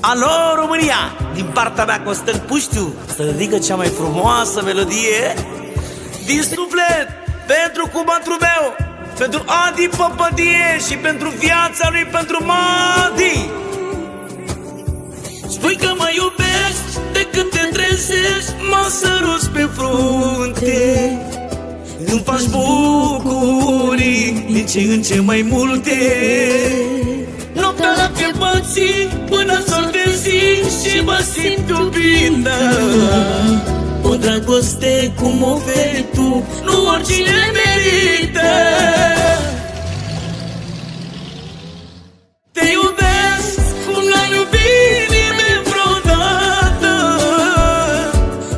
Alo, România! Din partea mea, Costel Puștiu, să ridică cea mai frumoasă melodie din suflet pentru cumătru meu, pentru Adi Păpădie și pentru viața lui, pentru Madi. Spui că mă iubești de când te trezești, mă săruți pe frunte, îmi faci bucurii din ce în ce mai multe. Noaptea la piepății până s-or de zi și mă simt iubită. O dragoste cum oferi tu, nu oricine merită. Te iubesc cum n-a iubit nimeni vreodată.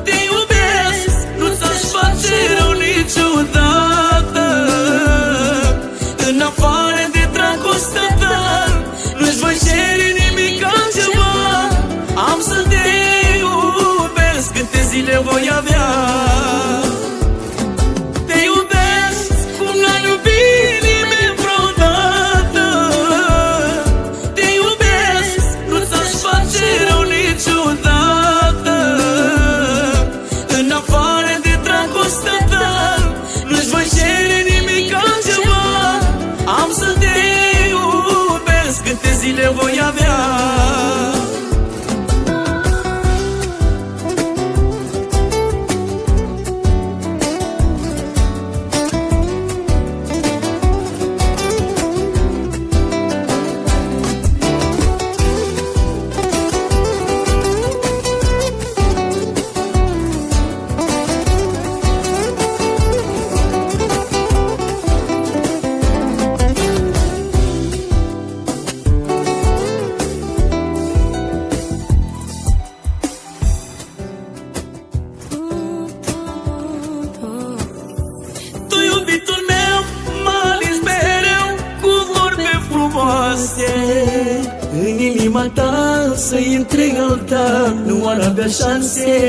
Te iubesc, nu ți-aș face rău niciodată. În afară de dragostea ta nu-ți voi cere nimic altceva. Am să te iubesc câte zile voi avea. Te iubesc cum n-a iubit nimeni vreodată. Te iubesc, nu ți-aș face rău niciodată. În afară de dragostea ta nu-ți voi cere nimic altceva. Am să te iubesc câte zile voi avea. În inima ta să intre al ta, nu ar avea șanse.